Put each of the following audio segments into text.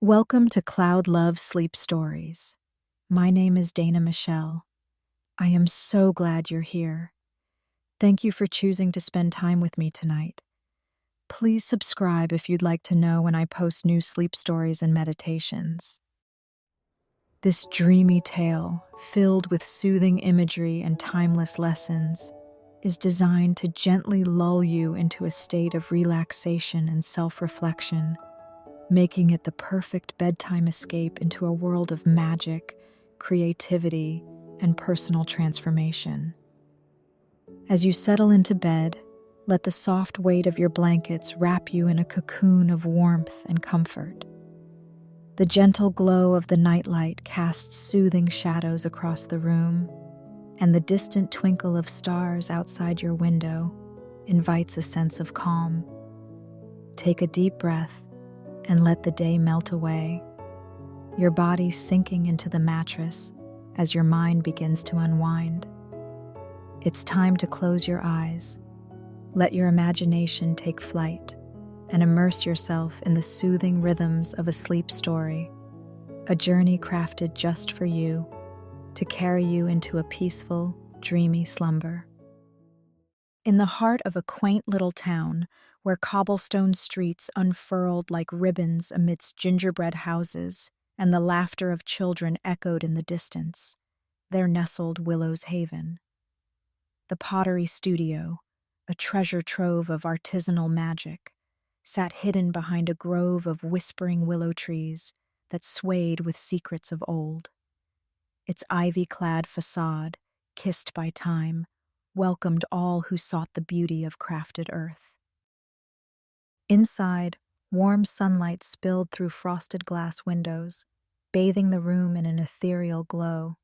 Welcome to Cloud Love Sleep Stories. My name is Dana Michelle. I am so glad you're here. Thank you for choosing to spend time with me tonight. Please subscribe if you'd like to know when I post new sleep stories and meditations. This dreamy tale, filled with soothing imagery and timeless lessons, is designed to gently lull you into a state of relaxation and self-reflection, making it the perfect bedtime escape into a world of magic, creativity, and personal transformation. As you settle into bed, let the soft weight of your blankets wrap you in a cocoon of warmth and comfort. The gentle glow of the nightlight casts soothing shadows across the room, and the distant twinkle of stars outside your window invites a sense of calm. Take a deep breath and let the day melt away, your body sinking into the mattress as your mind begins to unwind. It's time to close your eyes, let your imagination take flight, and immerse yourself in the soothing rhythms of a sleep story, a journey crafted just for you to carry you into a peaceful, dreamy slumber. In the heart of a quaint little town, where cobblestone streets unfurled like ribbons amidst gingerbread houses and the laughter of children echoed in the distance, there nestled Willow's haven. The Pottery studio, a treasure trove of artisanal magic, sat hidden behind a grove of whispering willow trees that swayed with secrets of old. Its ivy-clad facade, kissed by time, welcomed all who sought the beauty of crafted earth. Inside, warm sunlight spilled through frosted glass windows, bathing the room in an ethereal glow.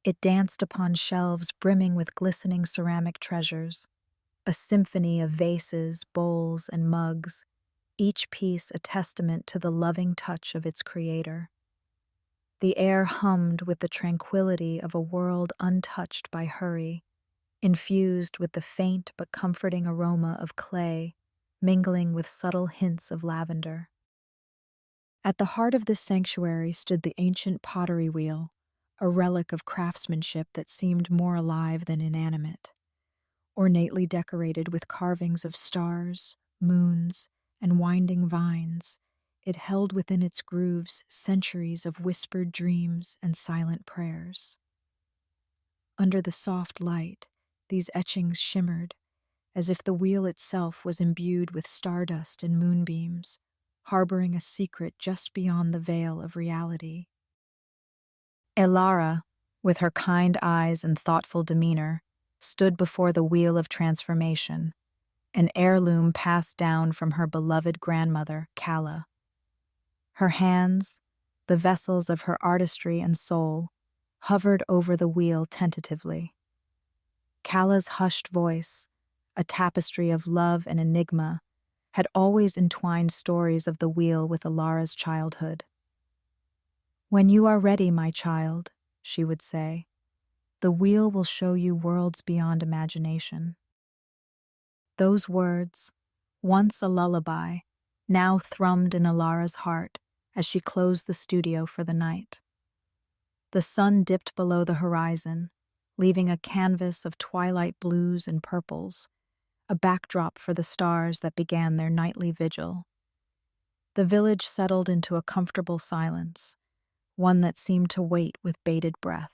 It danced upon shelves brimming with glistening ceramic treasures, a symphony of vases, bowls, and mugs, each piece a testament to the loving touch of its creator. The air hummed with the tranquility of a world untouched by hurry, infused with the faint but comforting aroma of clay, mingling with subtle hints of lavender. At the heart of this sanctuary stood the ancient pottery wheel, a relic of craftsmanship that seemed more alive than inanimate. Ornately decorated with carvings of stars, moons, and winding vines, it held within its grooves centuries of whispered dreams and silent prayers. Under the soft light, these etchings shimmered, as if the wheel itself was imbued with stardust and moonbeams, harboring a secret just beyond the veil of reality. Elara, with her kind eyes and thoughtful demeanor, stood before the wheel of transformation, an heirloom passed down from her beloved grandmother, Kala. Her hands, the vessels of her artistry and soul, hovered over the wheel tentatively. Kala's hushed voice, a tapestry of love and enigma, had always entwined stories of the wheel with Elara's childhood. "When you are ready, my child," she would say, "the wheel will show you worlds beyond imagination." Those words, once a lullaby, now thrummed in Elara's heart as she closed the studio for the night. The sun dipped below the horizon, leaving a canvas of twilight blues and purples, a backdrop for the stars that began their nightly vigil. The village settled into a comfortable silence, one that seemed to wait with bated breath.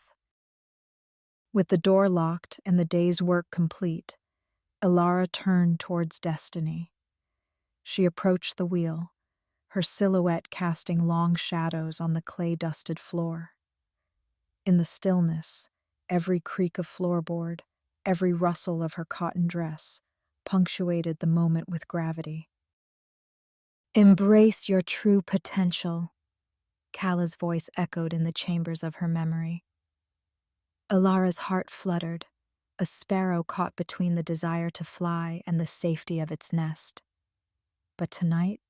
With the door locked and the day's work complete, Elara turned towards destiny. She approached the wheel, her silhouette casting long shadows on the clay-dusted floor. In the stillness, every creak of floorboard, every rustle of her cotton dress, punctuated the moment with gravity. "Embrace your true potential," Kala's voice echoed in the chambers of her memory. Elara's heart fluttered, a sparrow caught between the desire to fly and the safety of its nest. But tonight,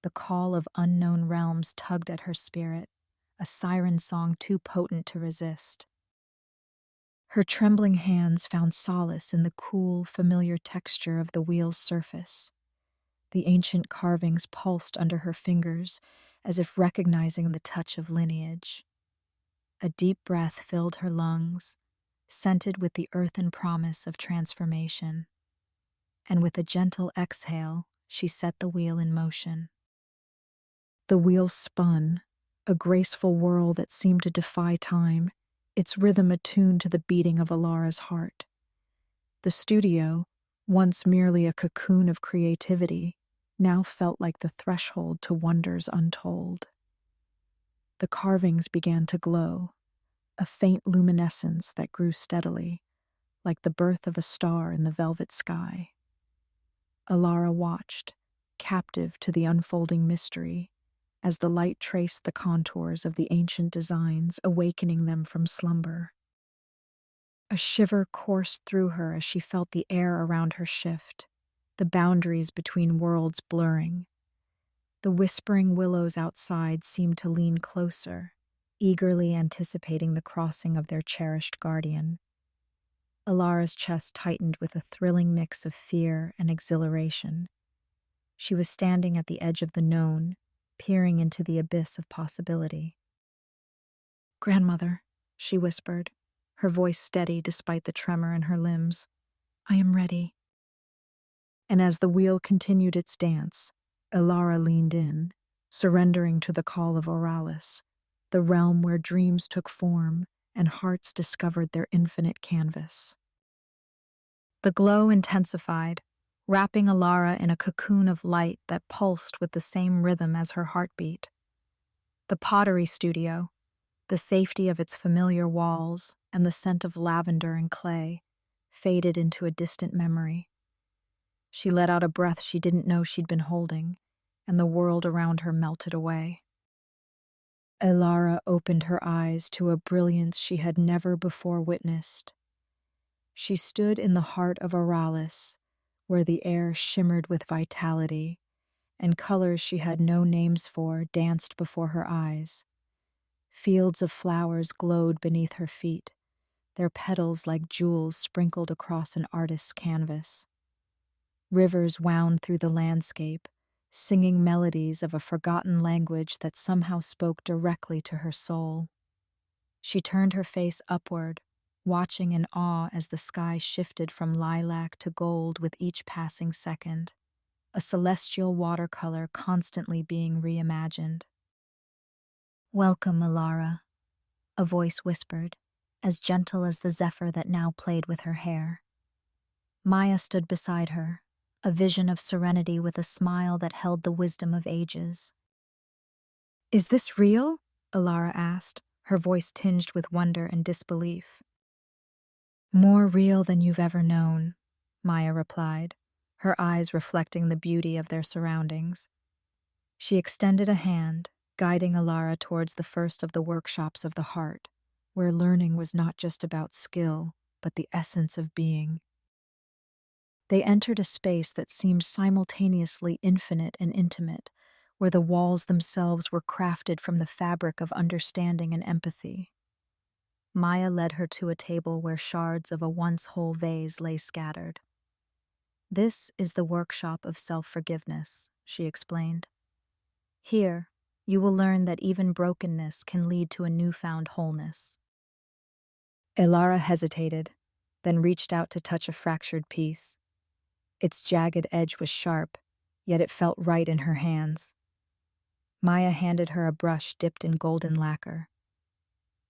the call of unknown realms tugged at her spirit, a siren song too potent to resist. Her trembling hands found solace in the cool, familiar texture of the wheel's surface. The ancient carvings pulsed under her fingers as if recognizing the touch of lineage. A deep breath filled her lungs, scented with the earthen promise of transformation. And with a gentle exhale, she set the wheel in motion. The wheel spun, a graceful whirl that seemed to defy time, its rhythm attuned to the beating of Elara's heart. The studio, once merely a cocoon of creativity, now felt like the threshold to wonders untold. The carvings began to glow, a faint luminescence that grew steadily, like the birth of a star in the velvet sky. Elara watched, captive to the unfolding mystery, as the light traced the contours of the ancient designs, awakening them from slumber. A shiver coursed through her as she felt the air around her shift, the boundaries between worlds blurring. The whispering willows outside seemed to lean closer, eagerly anticipating the crossing of their cherished guardian. Elara's chest tightened with a thrilling mix of fear and exhilaration. She was standing at the edge of the known, peering into the abyss of possibility. "Grandmother," she whispered, her voice steady despite the tremor in her limbs, "I am ready." And as the wheel continued its dance, Elara leaned in, surrendering to the call of Auralis, the realm where dreams took form and hearts discovered their infinite canvas. The glow intensified, wrapping Elara in a cocoon of light that pulsed with the same rhythm as her heartbeat. The pottery studio, the safety of its familiar walls and the scent of lavender and clay, faded into a distant memory. She let out a breath she didn't know she'd been holding, and the world around her melted away. Elara opened her eyes to a brilliance she had never before witnessed. She stood in the heart of Auralis, where the air shimmered with vitality, and colors she had no names for danced before her eyes. Fields of flowers glowed beneath her feet, their petals like jewels sprinkled across an artist's canvas. Rivers wound through the landscape, singing melodies of a forgotten language that somehow spoke directly to her soul. She turned her face upward, watching in awe as the sky shifted from lilac to gold with each passing second, a celestial watercolor constantly being reimagined. "Welcome, Elara," a voice whispered, as gentle as the zephyr that now played with her hair. Maya stood beside her, a vision of serenity with a smile that held the wisdom of ages. "Is this real?" Elara asked, her voice tinged with wonder and disbelief. "More real than you've ever known," Maya replied, her eyes reflecting the beauty of their surroundings. She extended a hand, guiding Elara towards the first of the workshops of the heart, where learning was not just about skill, but the essence of being. They entered a space that seemed simultaneously infinite and intimate, where the walls themselves were crafted from the fabric of understanding and empathy. Maya led her to a table where shards of a once whole vase lay scattered. "This is the workshop of self-forgiveness," she explained. "Here, you will learn that even brokenness can lead to a newfound wholeness." Elara hesitated, then reached out to touch a fractured piece. Its jagged edge was sharp, yet it felt right in her hands. Maya handed her a brush dipped in golden lacquer.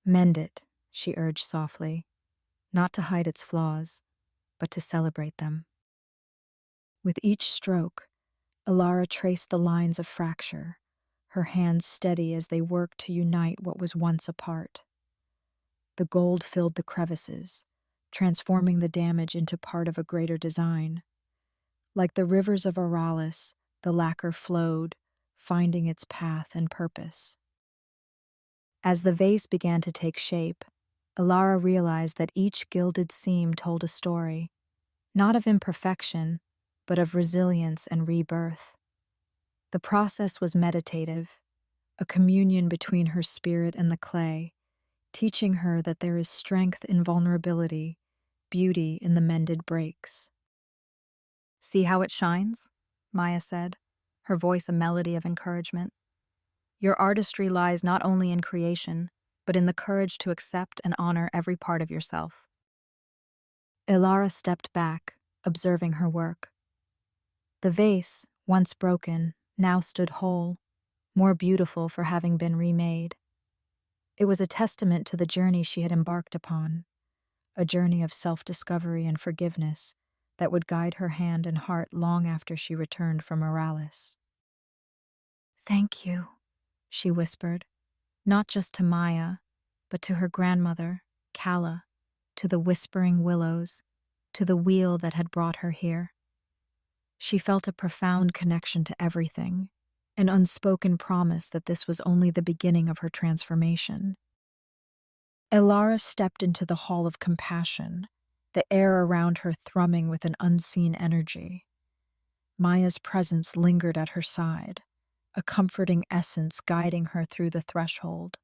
"Mend it," she urged softly, not to hide its flaws, but to celebrate them. With each stroke, Elara traced the lines of fracture, her hands steady as they worked to unite what was once apart. The gold filled the crevices, transforming the damage into part of a greater design. Like the rivers of Auralis, the lacquer flowed, finding its path and purpose. As the vase began to take shape, Elara realized that each gilded seam told a story, not of imperfection, but of resilience and rebirth. The process was meditative, a communion between her spirit and the clay, teaching her that there is strength in vulnerability, beauty in the mended breaks. "See how it shines?" Maya said, her voice a melody of encouragement. Your artistry lies not only in creation, but in the courage to accept and honor every part of yourself. Elara stepped back, observing her work. The vase, once broken, now stood whole, more beautiful for having been remade. It was a testament to the journey she had embarked upon, a journey of self-discovery and forgiveness that would guide her hand and heart long after she returned from Auralis. "Thank you," she whispered, not just to Maya, but to her grandmother, Kala, to the whispering willows, to the wheel that had brought her here. She felt a profound connection to everything, an unspoken promise that this was only the beginning of her transformation. Elara stepped into the hall of compassion, the air around her thrumming with an unseen energy. Maya's presence lingered at her side, a comforting essence guiding her through the threshold.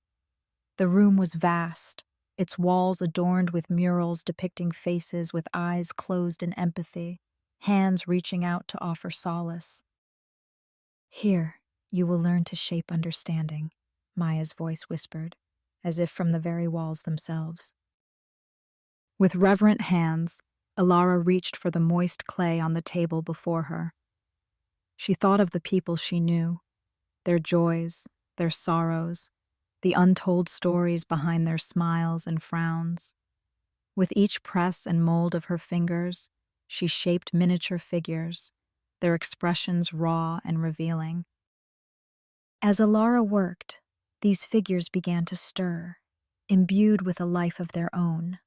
The room was vast, its walls adorned with murals depicting faces with eyes closed in empathy, hands reaching out to offer solace. "Here, you will learn to shape understanding," Maya's voice whispered, as if from the very walls themselves. With reverent hands, Elara reached for the moist clay on the table before her. She thought of the people she knew, their joys, their sorrows, the untold stories behind their smiles and frowns. With each press and mold of her fingers, she shaped miniature figures, their expressions raw and revealing. As Elara worked, these figures began to stir, imbued with a life of their own.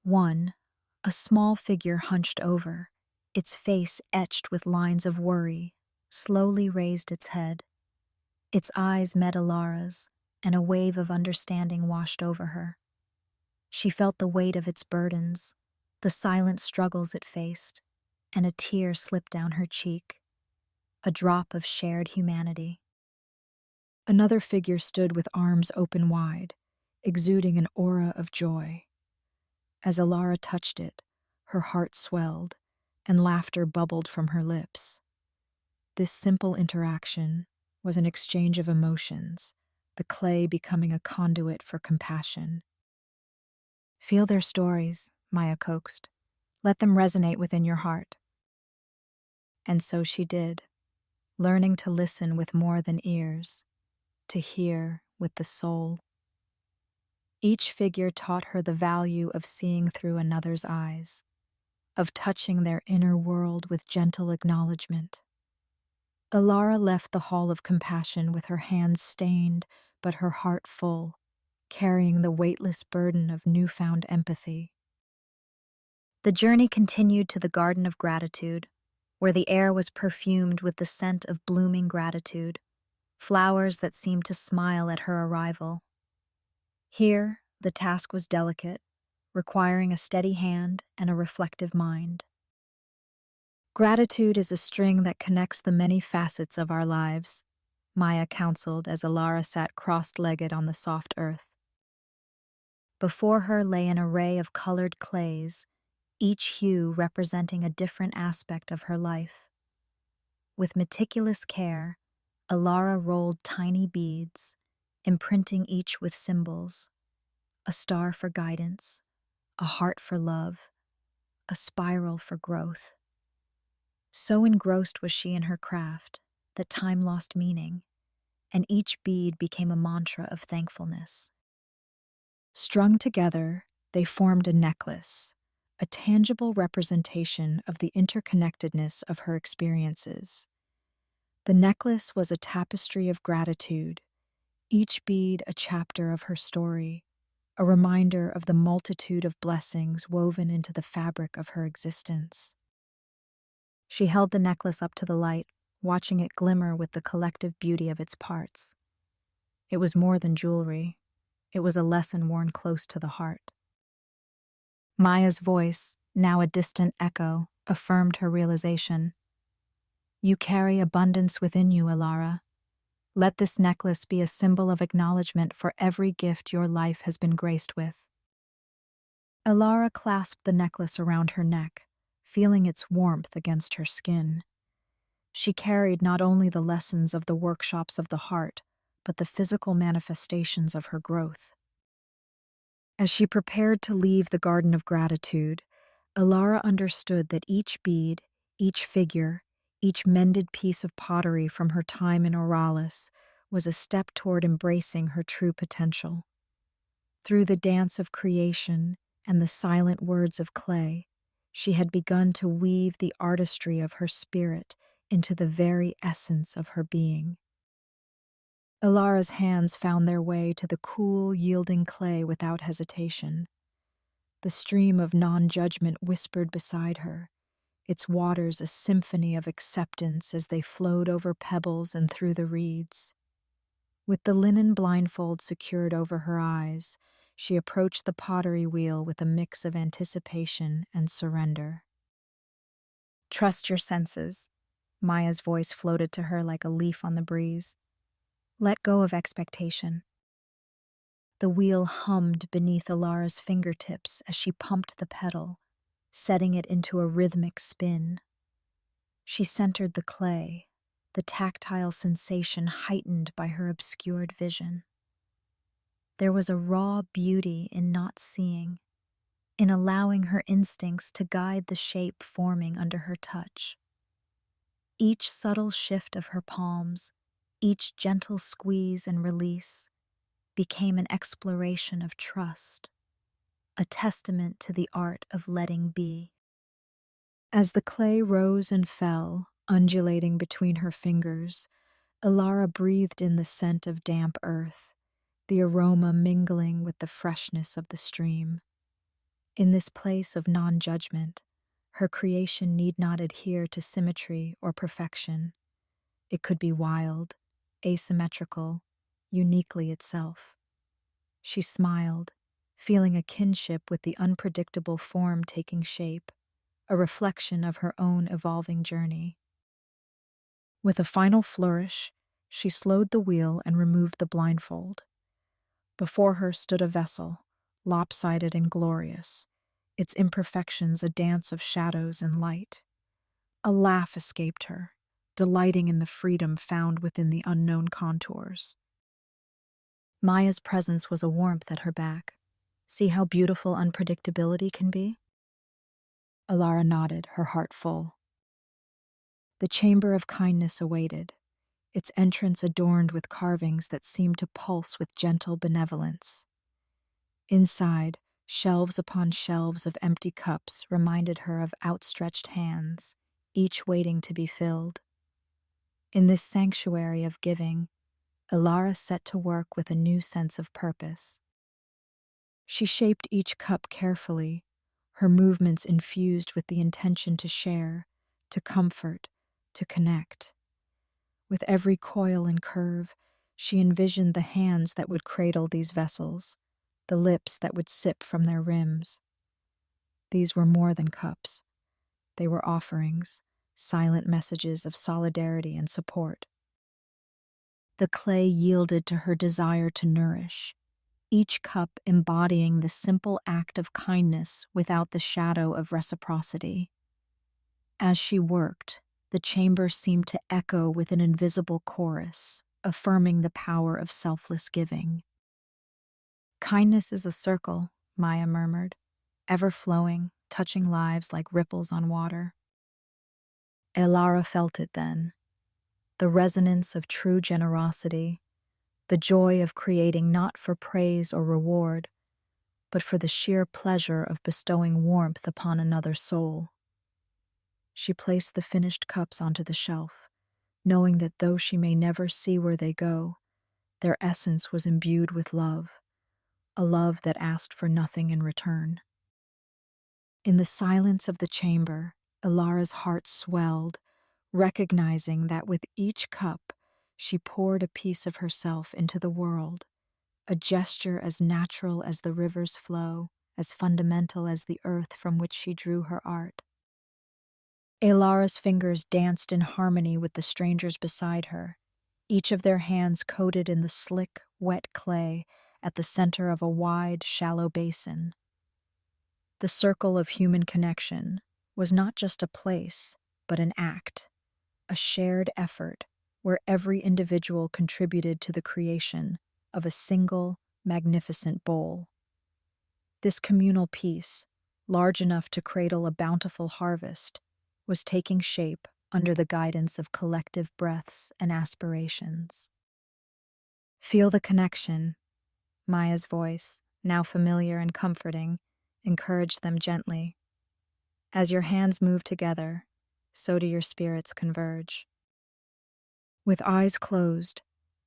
One, a small figure hunched over, its face etched with lines of worry, slowly raised its head. Its eyes met Elara's, and a wave of understanding washed over her. She felt the weight of its burdens, the silent struggles it faced, and a tear slipped down her cheek, a drop of shared humanity. Another figure stood with arms open wide, exuding an aura of joy. As Elara touched it, her heart swelled, and laughter bubbled from her lips. This simple interaction was an exchange of emotions, the clay becoming a conduit for compassion. "Feel their stories," Maya coaxed. "Let them resonate within your heart." And so she did, learning to listen with more than ears, to hear with the soul. Each figure taught her the value of seeing through another's eyes, of touching their inner world with gentle acknowledgement. Elara left the hall of compassion with her hands stained but her heart full, carrying the weightless burden of newfound empathy. The journey continued to the Garden of Gratitude, where the air was perfumed with the scent of blooming gratitude, flowers that seemed to smile at her arrival. Here, the task was delicate, requiring a steady hand and a reflective mind. "Gratitude is a string that connects the many facets of our lives," Maya counseled as Elara sat crossed-legged on the soft earth. Before her lay an array of colored clays, each hue representing a different aspect of her life. With meticulous care, Elara rolled tiny beads, imprinting each with symbols: a star for guidance, a heart for love, a spiral for growth. So engrossed was she in her craft that time lost meaning, and each bead became a mantra of thankfulness. Strung together, they formed a necklace, a tangible representation of the interconnectedness of her experiences. The necklace was a tapestry of gratitude, each bead a chapter of her story, a reminder of the multitude of blessings woven into the fabric of her existence. She held the necklace up to the light, watching it glimmer with the collective beauty of its parts. It was more than jewelry. It was a lesson worn close to the heart. Maya's voice, now a distant echo, affirmed her realization. "You carry abundance within you, Elara. Let this necklace be a symbol of acknowledgement for every gift your life has been graced with." Elara clasped the necklace around her neck, feeling its warmth against her skin. She carried not only the lessons of the workshops of the heart, but the physical manifestations of her growth. As she prepared to leave the Garden of Gratitude, Elara understood that each bead, each figure, each mended piece of pottery from her time in Auralis was a step toward embracing her true potential. Through the dance of creation and the silent words of clay, she had begun to weave the artistry of her spirit into the very essence of her being. Elara's hands found their way to the cool, yielding clay without hesitation. The stream of non-judgment whispered beside her, its waters a symphony of acceptance as they flowed over pebbles and through the reeds. With the linen blindfold secured over her eyes, she approached the pottery wheel with a mix of anticipation and surrender. "Trust your senses," Maya's voice floated to her like a leaf on the breeze. "Let go of expectation." The wheel hummed beneath Elara's fingertips as she pumped the pedal, setting it into a rhythmic spin. She centered the clay, the tactile sensation heightened by her obscured vision. There was a raw beauty in not seeing, in allowing her instincts to guide the shape forming under her touch. Each subtle shift of her palms, each gentle squeeze and release, became an exploration of trust, a testament to the art of letting be. As the clay rose and fell, undulating between her fingers, Elara breathed in the scent of damp earth, the aroma mingling with the freshness of the stream. In this place of non-judgment, her creation need not adhere to symmetry or perfection. It could be wild, asymmetrical, uniquely itself. She smiled, feeling a kinship with the unpredictable form taking shape, a reflection of her own evolving journey. With a final flourish, she slowed the wheel and removed the blindfold. Before her stood a vessel, lopsided and glorious, its imperfections a dance of shadows and light. A laugh escaped her, delighting in the freedom found within the unknown contours. Maya's presence was a warmth at her back. "See how beautiful unpredictability can be?" Elara nodded, her heart full. The chamber of kindness awaited, its entrance adorned with carvings that seemed to pulse with gentle benevolence. Inside, shelves upon shelves of empty cups reminded her of outstretched hands, each waiting to be filled. In this sanctuary of giving, Elara set to work with a new sense of purpose. She shaped each cup carefully, her movements infused with the intention to share, to comfort, to connect. With every coil and curve, she envisioned the hands that would cradle these vessels, the lips that would sip from their rims. These were more than cups. They were offerings, silent messages of solidarity and support. The clay yielded to her desire to nourish, each cup embodying the simple act of kindness without the shadow of reciprocity. As she worked, the chamber seemed to echo with an invisible chorus, affirming the power of selfless giving. "Kindness is a circle," Maya murmured, ever flowing, touching lives like ripples on water. Elara felt it then, the resonance of true generosity, the joy of creating not for praise or reward, but for the sheer pleasure of bestowing warmth upon another soul. She placed the finished cups onto the shelf, knowing that though she may never see where they go, their essence was imbued with love, a love that asked for nothing in return. In the silence of the chamber, Elara's heart swelled, recognizing that with each cup she poured a piece of herself into the world, a gesture as natural as the river's flow, as fundamental as the earth from which she drew her art. Elara's fingers danced in harmony with the strangers beside her, each of their hands coated in the slick, wet clay at the center of a wide, shallow basin. The circle of human connection was not just a place, but an act, a shared effort where every individual contributed to the creation of a single, magnificent bowl. This communal peace, large enough to cradle a bountiful harvest, was taking shape under the guidance of collective breaths and aspirations. Feel the connection, Maya's voice, now familiar and comforting, encouraged them gently. As your hands move together, so do your spirits converge. With eyes closed,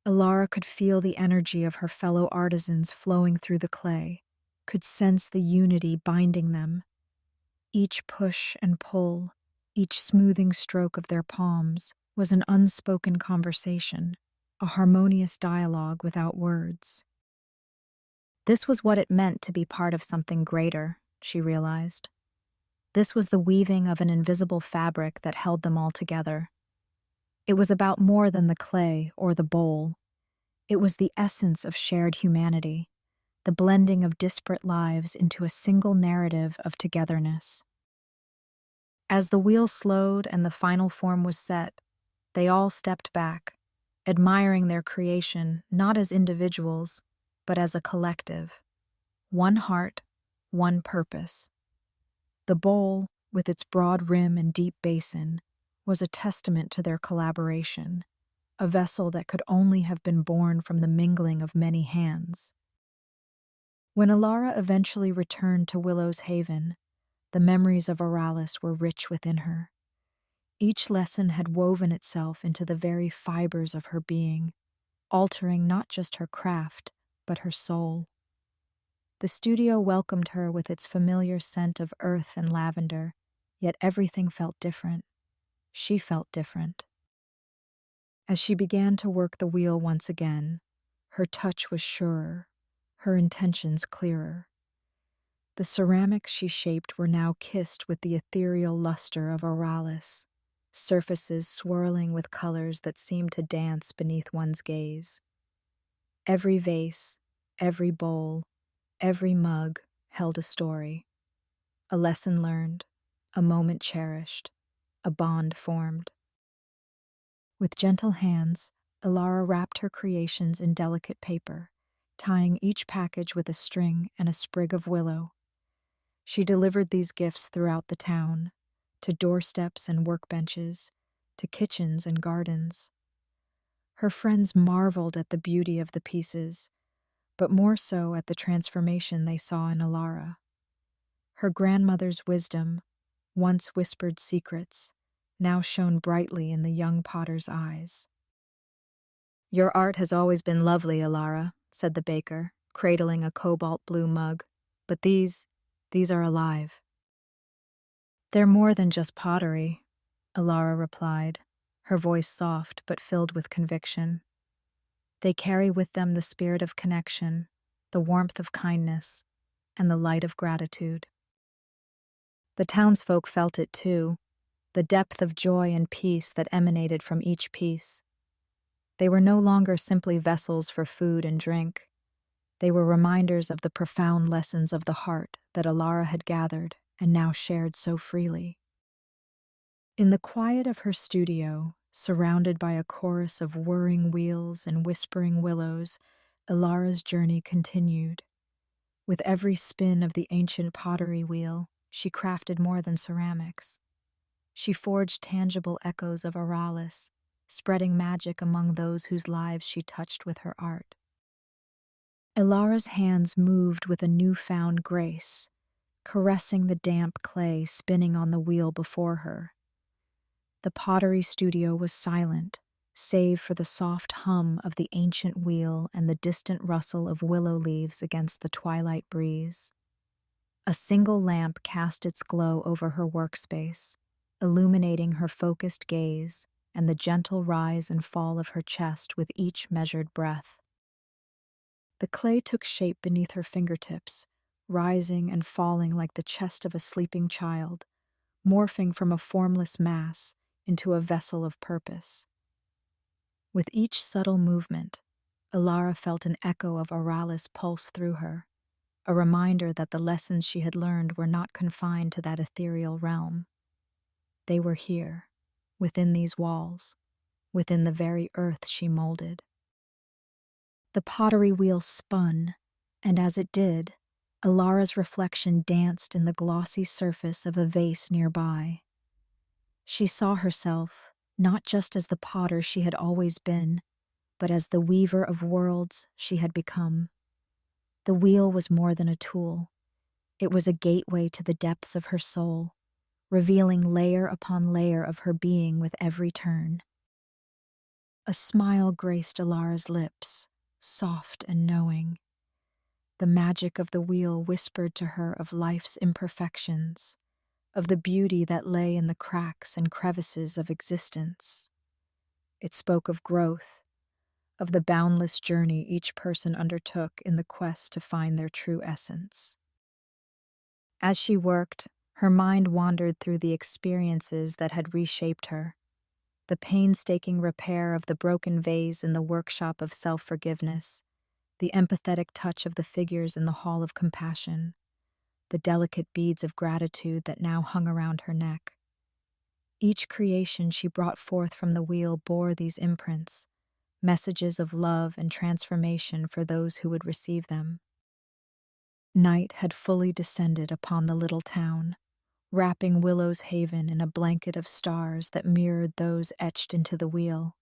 Elara could feel the energy of her fellow artisans flowing through the clay, could sense the unity binding them. Each push and pull, each smoothing stroke of their palms was an unspoken conversation, a harmonious dialogue without words. This was what it meant to be part of something greater, she realized. This was the weaving of an invisible fabric that held them all together. It was about more than the clay or the bowl. It was the essence of shared humanity, the blending of disparate lives into a single narrative of togetherness. As the wheel slowed and the final form was set, they all stepped back, admiring their creation not as individuals, but as a collective. One heart, one purpose. The bowl, with its broad rim and deep basin, was a testament to their collaboration, a vessel that could only have been born from the mingling of many hands. When Elara eventually returned to Willow's haven, the memories of Auralis were rich within her. Each lesson had woven itself into the very fibers of her being, altering not just her craft, but her soul. The studio welcomed her with its familiar scent of earth and lavender, yet everything felt different. She felt different. As she began to work the wheel once again, her touch was surer, her intentions clearer. The ceramics she shaped were now kissed with the ethereal luster of Auralis, surfaces swirling with colors that seemed to dance beneath one's gaze. Every vase, every bowl, every mug held a story, a lesson learned, a moment cherished, a bond formed. With gentle hands, Elara wrapped her creations in delicate paper, tying each package with a string and a sprig of willow. She delivered these gifts throughout the town, to doorsteps and workbenches, to kitchens and gardens. Her friends marveled at the beauty of the pieces, but more so at the transformation they saw in Elara. Her grandmother's wisdom, once whispered secrets, now shone brightly in the young potter's eyes. "Your art has always been lovely, Elara," said the baker, cradling a cobalt blue mug, "but these are alive." "They're more than just pottery," Elara replied, her voice soft but filled with conviction. "They carry with them the spirit of connection, the warmth of kindness, and the light of gratitude." The townsfolk felt it too, the depth of joy and peace that emanated from each piece. They were no longer simply vessels for food and drink. They were reminders of the profound lessons of the heart that Elara had gathered and now shared so freely. In the quiet of her studio, surrounded by a chorus of whirring wheels and whispering willows, Elara's journey continued. With every spin of the ancient pottery wheel, she crafted more than ceramics. She forged tangible echoes of Auralis, spreading magic among those whose lives she touched with her art. Elara's hands moved with a newfound grace, caressing the damp clay spinning on the wheel before her. The pottery studio was silent, save for the soft hum of the ancient wheel and the distant rustle of willow leaves against the twilight breeze. A single lamp cast its glow over her workspace, illuminating her focused gaze and the gentle rise and fall of her chest with each measured breath. The clay took shape beneath her fingertips, rising and falling like the chest of a sleeping child, morphing from a formless mass into a vessel of purpose. With each subtle movement, Elara felt an echo of Auralis pulse through her, a reminder that the lessons she had learned were not confined to that ethereal realm. They were here, within these walls, within the very earth she molded. The pottery wheel spun, and as it did, Elara's reflection danced in the glossy surface of a vase nearby. She saw herself not just as the potter she had always been, but as the weaver of worlds she had become. The wheel was more than a tool. It was a gateway to the depths of her soul, revealing layer upon layer of her being with every turn. A smile graced Elara's lips, soft and knowing. The magic of the wheel whispered to her of life's imperfections, of the beauty that lay in the cracks and crevices of existence. It spoke of growth, of the boundless journey each person undertook in the quest to find their true essence. As she worked, her mind wandered through the experiences that had reshaped her. The painstaking repair of the broken vase in the workshop of self-forgiveness, the empathetic touch of the figures in the hall of compassion, the delicate beads of gratitude that now hung around her neck. Each creation she brought forth from the wheel bore these imprints, messages of love and transformation for those who would receive them. Night had fully descended upon the little town, wrapping Willow's haven in a blanket of stars that mirrored those etched into the wheel.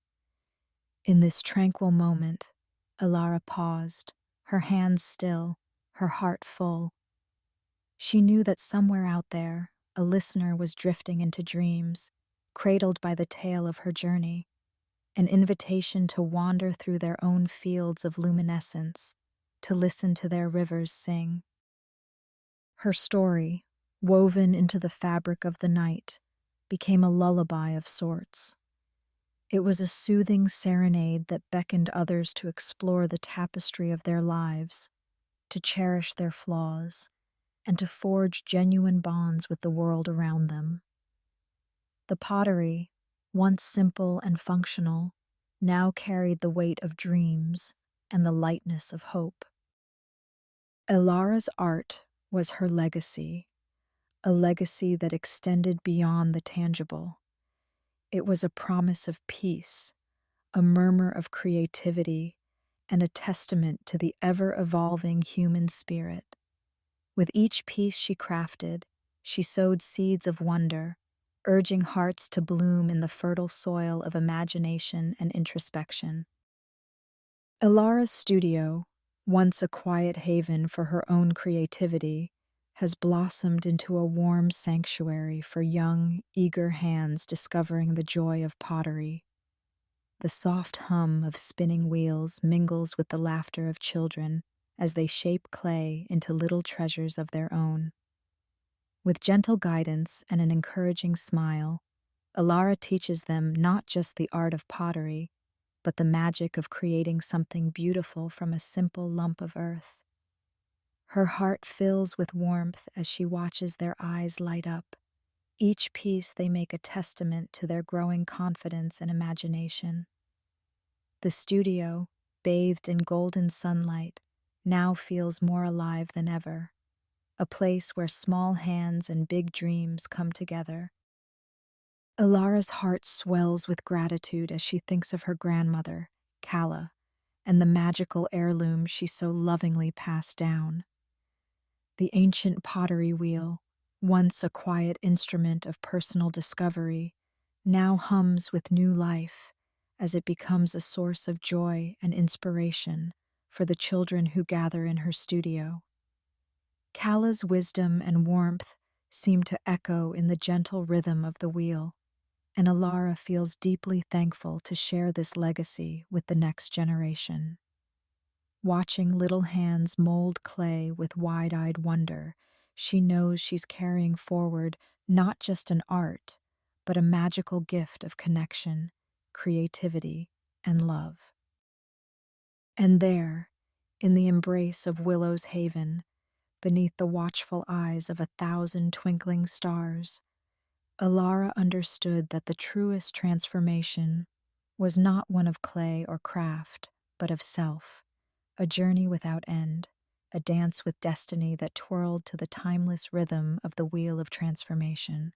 In this tranquil moment, Elara paused, her hands still, her heart full. She knew that somewhere out there, a listener was drifting into dreams, cradled by the tale of her journey, an invitation to wander through their own fields of luminescence, to listen to their rivers sing. Her story, woven into the fabric of the night, became a lullaby of sorts. It was a soothing serenade that beckoned others to explore the tapestry of their lives, to cherish their flaws, and to forge genuine bonds with the world around them. The pottery, once simple and functional, now carried the weight of dreams and the lightness of hope. Elara's art was her legacy, a legacy that extended beyond the tangible. It was a promise of peace, a murmur of creativity, and a testament to the ever-evolving human spirit. With each piece she crafted, she sowed seeds of wonder, urging hearts to bloom in the fertile soil of imagination and introspection. Elara's studio, once a quiet haven for her own creativity, has blossomed into a warm sanctuary for young, eager hands discovering the joy of pottery. The soft hum of spinning wheels mingles with the laughter of children as they shape clay into little treasures of their own. With gentle guidance and an encouraging smile, Elara teaches them not just the art of pottery, but the magic of creating something beautiful from a simple lump of earth. Her heart fills with warmth as she watches their eyes light up. Each piece they make a testament to their growing confidence and imagination. The studio, bathed in golden sunlight, now feels more alive than ever, a place where small hands and big dreams come together. Elara's heart swells with gratitude as she thinks of her grandmother, Kala, and the magical heirloom she so lovingly passed down. The ancient pottery wheel, once a quiet instrument of personal discovery, now hums with new life as it becomes a source of joy and inspiration for the children who gather in her studio. Kala's wisdom and warmth seem to echo in the gentle rhythm of the wheel, and Elara feels deeply thankful to share this legacy with the next generation. Watching little hands mold clay with wide-eyed wonder, she knows she's carrying forward not just an art, but a magical gift of connection, creativity, and love. And there, in the embrace of Willow's haven, beneath the watchful eyes of 1,000 twinkling stars, Elara understood that the truest transformation was not one of clay or craft, but of self, a journey without end, a dance with destiny that twirled to the timeless rhythm of the wheel of transformation.